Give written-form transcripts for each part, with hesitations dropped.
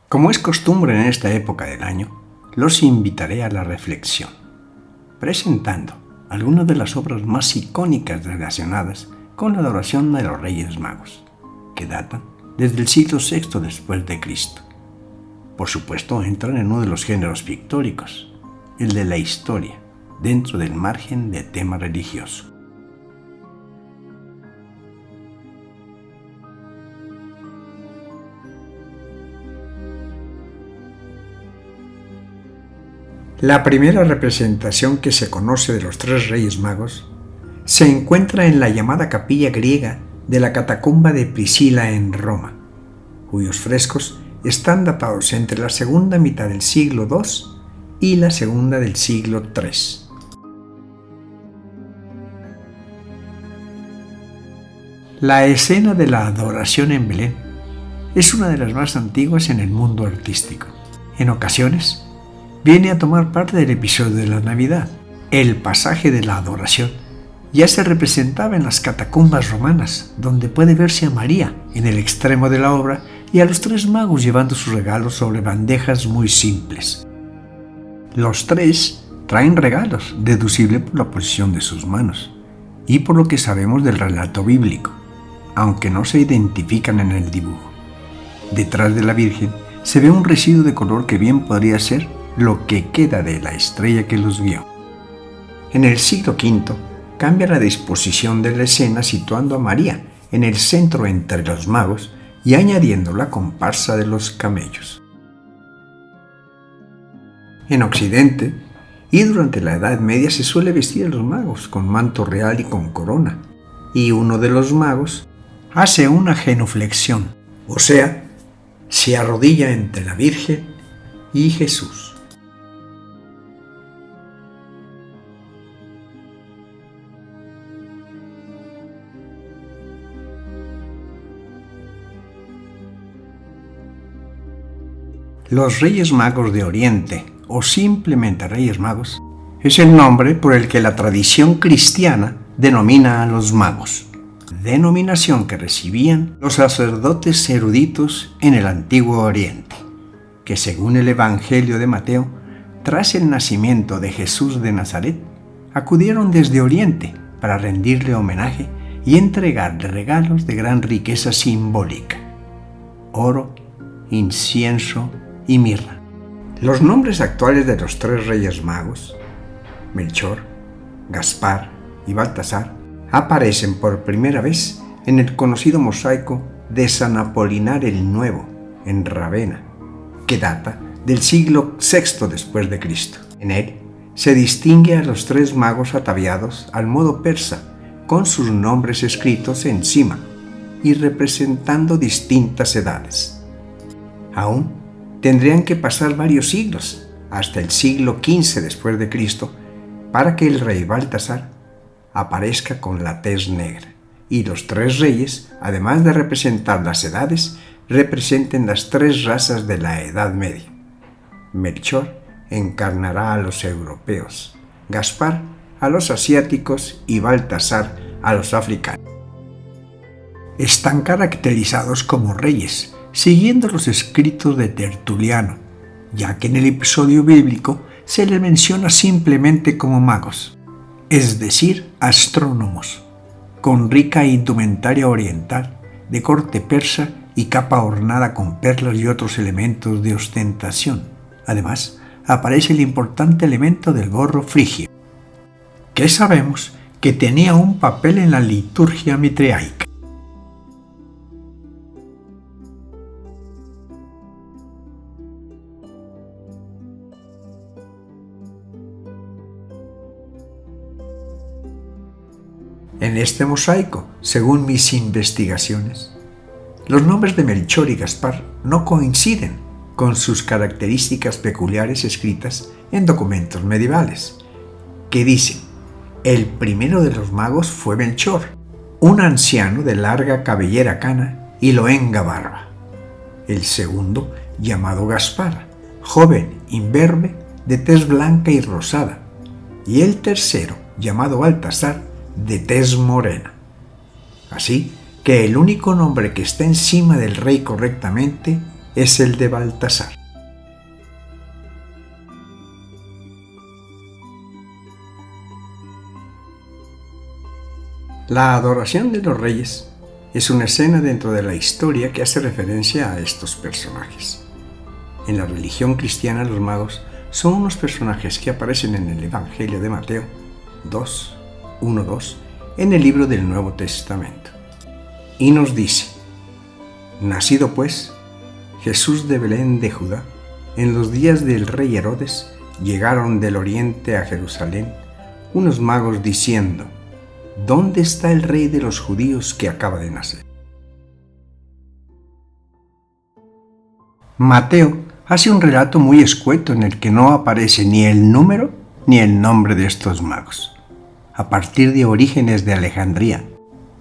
Como es costumbre en esta época del año, los invitaré a la reflexión, presentando algunas de las obras más icónicas relacionadas con la adoración de los Reyes Magos, que datan desde el siglo VI después de Cristo. Por supuesto, entran en uno de los géneros pictóricos, el de la historia, dentro del margen de tema religioso. La primera representación que se conoce de los tres Reyes Magos se encuentra en la llamada capilla griega de la catacumba de Priscila en Roma, cuyos frescos están datados entre la segunda mitad del siglo II y la segunda del siglo III. La escena de la adoración en Belén es una de las más antiguas en el mundo artístico. En ocasiones, viene a tomar parte del episodio de la Navidad. El pasaje de la adoración ya se representaba en las catacumbas romanas, donde puede verse a María en el extremo de la obra y a los tres magos llevando sus regalos sobre bandejas muy simples. Los tres traen regalos, deducible por la posición de sus manos y por lo que sabemos del relato bíblico, aunque no se identifican en el dibujo. Detrás de la Virgen se ve un residuo de color que bien podría ser lo que queda de la estrella que los guió. En el siglo V cambia la disposición de la escena situando a María en el centro entre los magos y añadiendo la comparsa de los camellos. En Occidente y durante la Edad Media se suele vestir a los magos con manto real y con corona, y uno de los magos hace una genuflexión, o sea, se arrodilla entre la Virgen y Jesús. Los Reyes Magos de Oriente, o simplemente Reyes Magos, es el nombre por el que la tradición cristiana denomina a los magos, denominación que recibían los sacerdotes eruditos en el Antiguo Oriente, que según el Evangelio de Mateo, tras el nacimiento de Jesús de Nazaret, acudieron desde Oriente para rendirle homenaje y entregarle regalos de gran riqueza simbólica: oro, incienso y mirra. Los nombres actuales de los tres Reyes Magos, Melchor, Gaspar y Baltasar, aparecen por primera vez en el conocido mosaico de San Apolinar el Nuevo, en Ravenna, que data del siglo VI después de Cristo. En él se distingue a los tres magos ataviados al modo persa, con sus nombres escritos encima y representando distintas edades. Aún tendrían que pasar varios siglos, hasta el siglo XV después de Cristo, para que el rey Baltasar aparezca con la tez negra, y los tres reyes, además de representar las edades, representen las tres razas de la Edad Media. Melchor encarnará a los europeos, Gaspar a los asiáticos y Baltasar a los africanos. Están caracterizados como reyes, siguiendo los escritos de Tertuliano, ya que en el episodio bíblico se les menciona simplemente como magos, es decir, astrónomos, con rica indumentaria oriental, de corte persa y capa ornada con perlas y otros elementos de ostentación. Además, aparece el importante elemento del gorro frigio, que sabemos que tenía un papel en la liturgia mitraica. En este mosaico, según mis investigaciones, los nombres de Melchor y Gaspar no coinciden con sus características peculiares escritas en documentos medievales, que dicen: el primero de los magos fue Melchor, un anciano de larga cabellera cana y luenga barba. El segundo, llamado Gaspar, joven, imberbe, de tez blanca y rosada. Y el tercero, llamado Baltasar, de tez morena. Así que el único nombre que está encima del rey correctamente es el de Baltasar. La adoración de los reyes es una escena dentro de la historia que hace referencia a estos personajes. En la religión cristiana, los magos son unos personajes que aparecen en el Evangelio de Mateo 1:2, en el libro del Nuevo Testamento. Y nos dice: nacido pues Jesús de Belén de Judá, en los días del rey Herodes, llegaron del oriente a Jerusalén unos magos diciendo: ¿dónde está el rey de los judíos que acaba de nacer? Mateo hace un relato muy escueto en el que no aparece ni el número ni el nombre de estos magos. A partir de Orígenes de Alejandría,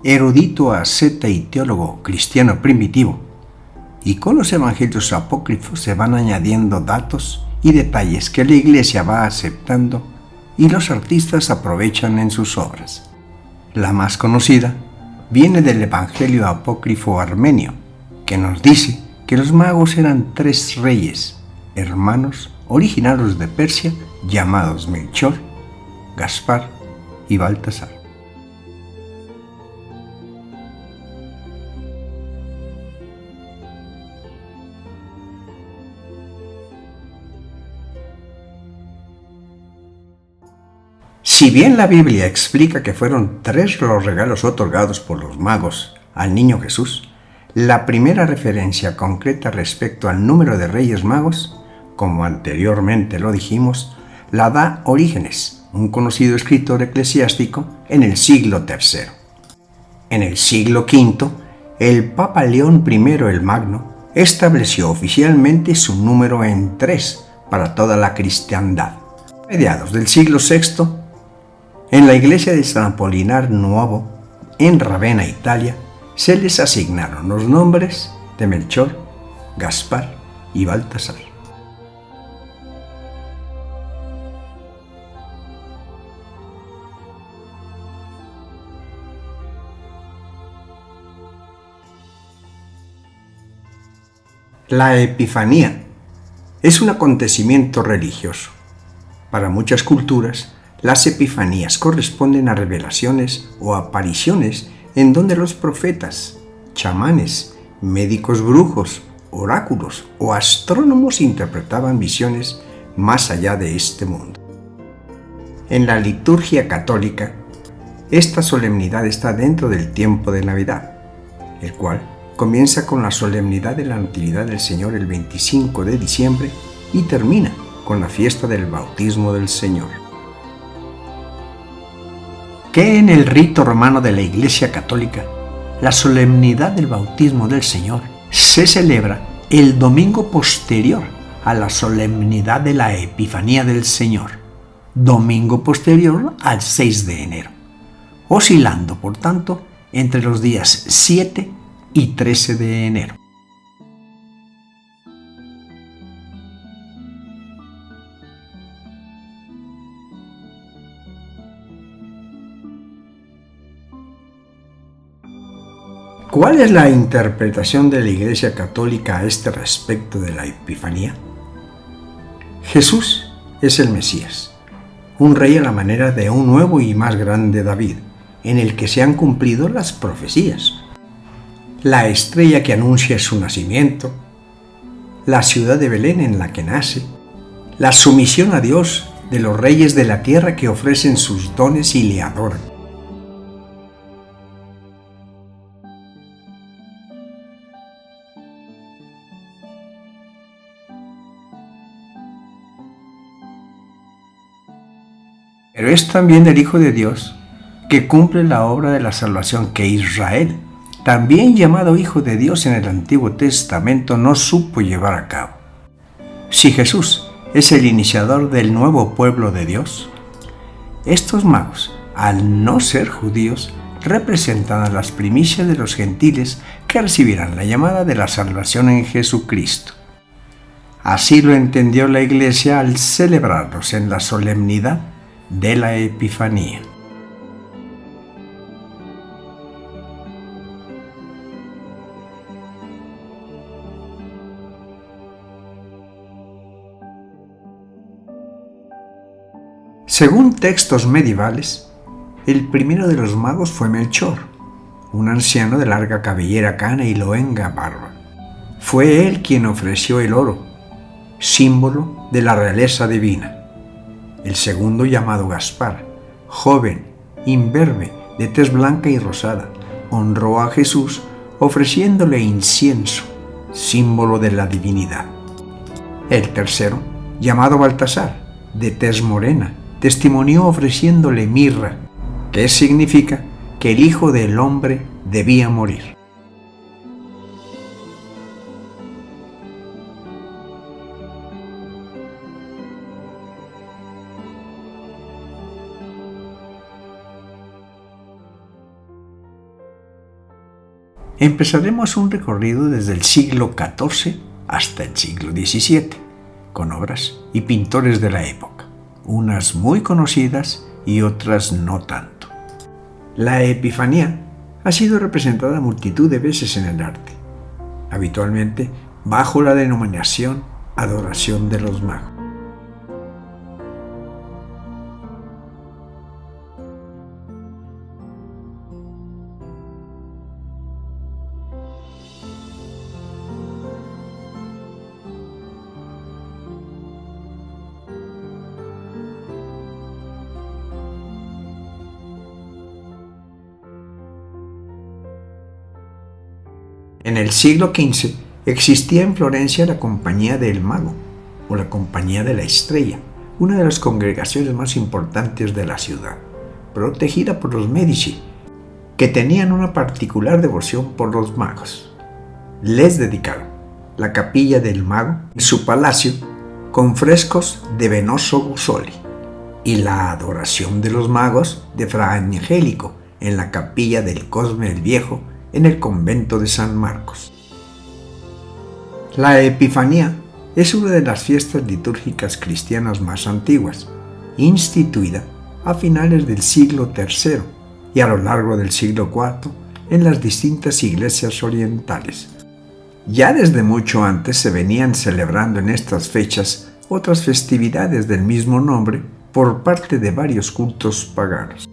erudito asceta y teólogo cristiano primitivo, y con los evangelios apócrifos se van añadiendo datos y detalles que la Iglesia va aceptando y los artistas aprovechan en sus obras. La más conocida viene del Evangelio apócrifo armenio, que nos dice que los magos eran 3 reyes, hermanos originarios de Persia, llamados Melchor, Gaspar y Baltasar. Si bien la Biblia explica que fueron 3 los regalos otorgados por los magos al niño Jesús, la primera referencia concreta respecto al número de reyes magos, como anteriormente lo dijimos, la da Orígenes, un conocido escritor eclesiástico en el siglo III. En el siglo V, el Papa León I el Magno estableció oficialmente su número en 3 para toda la cristiandad. A mediados del siglo VI, en la iglesia de San Apolinar Nuovo, en Ravenna, Italia, se les asignaron los nombres de Melchor, Gaspar y Baltasar. La Epifanía es un acontecimiento religioso. Para muchas culturas, las epifanías corresponden a revelaciones o apariciones en donde los profetas, chamanes, médicos brujos, oráculos o astrónomos interpretaban visiones más allá de este mundo. En la liturgia católica, esta solemnidad está dentro del tiempo de Navidad, el cual comienza con la solemnidad de la Natividad del Señor el 25 de diciembre y termina con la fiesta del bautismo del Señor. Que en el rito romano de la Iglesia Católica, la solemnidad del bautismo del Señor se celebra el domingo posterior a la solemnidad de la Epifanía del Señor, domingo posterior al 6 de enero, oscilando, por tanto, entre los días 7 y 13 de enero. ¿Cuál es la interpretación de la Iglesia Católica a este respecto de la Epifanía? Jesús es el Mesías, un rey a la manera de un nuevo y más grande David, en el que se han cumplido las profecías. La estrella que anuncia su nacimiento, la ciudad de Belén en la que nace, la sumisión a Dios de los reyes de la tierra que ofrecen sus dones y le adoran. Pero es también el Hijo de Dios que cumple la obra de la salvación que Israel, también llamado Hijo de Dios en el Antiguo Testamento, no supo llevar a cabo. Si Jesús es el iniciador del nuevo pueblo de Dios, estos magos, al no ser judíos, representan a las primicias de los gentiles que recibirán la llamada de la salvación en Jesucristo. Así lo entendió la Iglesia al celebrarlos en la solemnidad de la Epifanía. Según textos medievales, el primero de los magos fue Melchor, un anciano de larga cabellera cana y luenga barba. Fue él quien ofreció el oro, símbolo de la realeza divina. El segundo, llamado Gaspar, joven, imberbe, de tez blanca y rosada, honró a Jesús ofreciéndole incienso, símbolo de la divinidad. El tercero, llamado Baltasar, de tez morena, testimonió ofreciéndole mirra, que significa que el Hijo del Hombre debía morir. Empezaremos un recorrido desde el siglo XIV hasta el siglo XVII, con obras y pintores de la época, unas muy conocidas y otras no tanto. La Epifanía ha sido representada multitud de veces en el arte, habitualmente bajo la denominación Adoración de los Magos. En el siglo XV existía en Florencia la Compañía del Mago, o la Compañía de la Estrella, una de las congregaciones más importantes de la ciudad, protegida por los Medici, que tenían una particular devoción por los magos. Les dedicaron la Capilla del Mago en su palacio con frescos de Venoso Busoli y la Adoración de los Magos de Fra Angelico en la Capilla del Cosme el Viejo en el convento de San Marcos. La Epifanía es una de las fiestas litúrgicas cristianas más antiguas, instituida a finales del siglo III y a lo largo del siglo IV en las distintas iglesias orientales. Ya desde mucho antes se venían celebrando en estas fechas otras festividades del mismo nombre por parte de varios cultos paganos,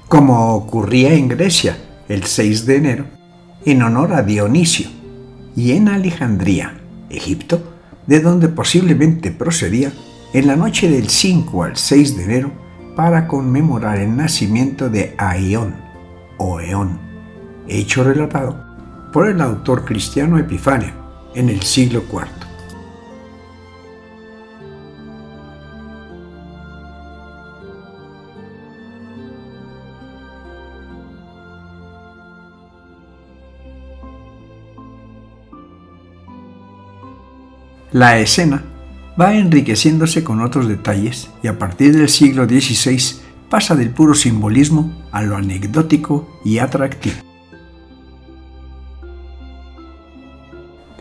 como ocurría en Grecia el 6 de enero, en honor a Dionisio, y en Alejandría, Egipto, de donde posiblemente procedía, en la noche del 5 al 6 de enero para conmemorar el nacimiento de Aión o Eón, hecho relatado por el autor cristiano Epifanio en el siglo IV. La escena va enriqueciéndose con otros detalles y a partir del siglo XVI pasa del puro simbolismo a lo anecdótico y atractivo.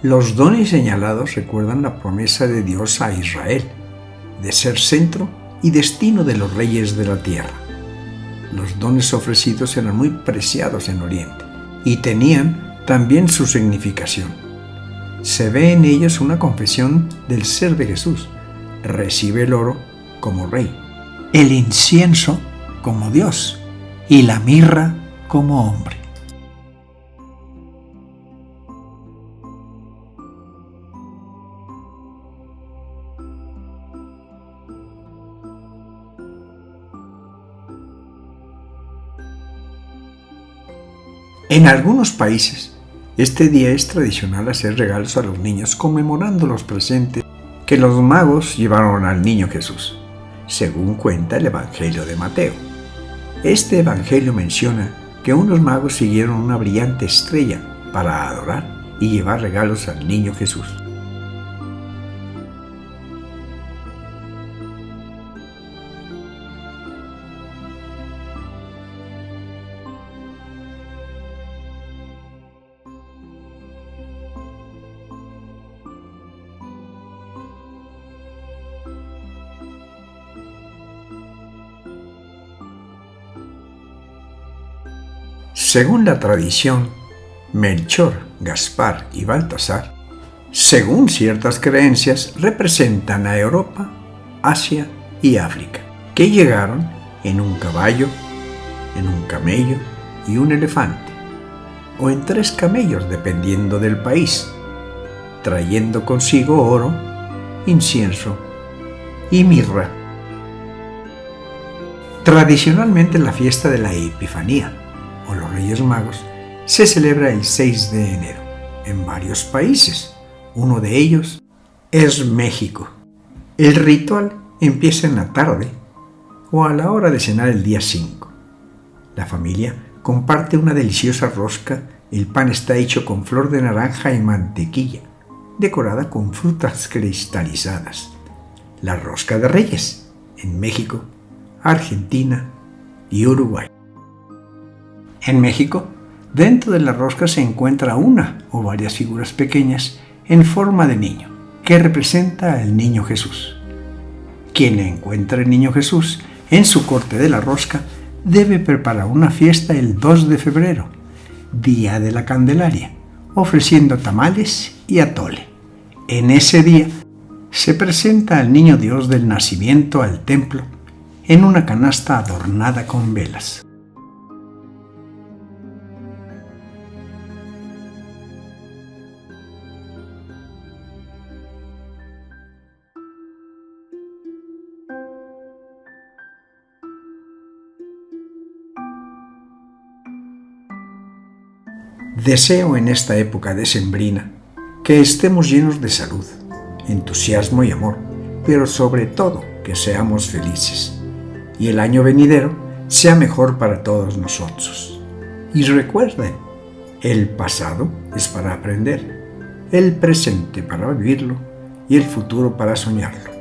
Los dones señalados recuerdan la promesa de Dios a Israel de ser centro y destino de los reyes de la tierra. Los dones ofrecidos eran muy preciados en Oriente y tenían también su significación. Se ve en ellos una confesión del ser de Jesús. Recibe el oro como rey, el incienso como Dios y la mirra como hombre. En algunos países, este día es tradicional hacer regalos a los niños conmemorando los presentes que los magos llevaron al niño Jesús, según cuenta el Evangelio de Mateo. Este Evangelio menciona que unos magos siguieron una brillante estrella para adorar y llevar regalos al niño Jesús. Según la tradición, Melchor, Gaspar y Baltasar, según ciertas creencias, representan a Europa, Asia y África, que llegaron en un caballo, en un camello y un elefante, o en 3 camellos dependiendo del país, trayendo consigo oro, incienso y mirra. Tradicionalmente la fiesta de la Epifanía, o los Reyes Magos, se celebra el 6 de enero en varios países. Uno de ellos es México. El ritual empieza en la tarde o a la hora de cenar el día 5. La familia comparte una deliciosa rosca. El pan está hecho con flor de naranja y mantequilla, decorada con frutas cristalizadas. La rosca de Reyes en México, Argentina y Uruguay. En México, dentro de la rosca se encuentra una o varias figuras pequeñas en forma de niño, que representa al niño Jesús. Quien encuentra al niño Jesús en su corte de la rosca debe preparar una fiesta el 2 de febrero, día de la Candelaria, ofreciendo tamales y atole. En ese día se presenta al niño Dios del nacimiento al templo en una canasta adornada con velas. Deseo en esta época decembrina que estemos llenos de salud, entusiasmo y amor, pero sobre todo que seamos felices y el año venidero sea mejor para todos nosotros. Y recuerden, el pasado es para aprender, el presente para vivirlo y el futuro para soñarlo.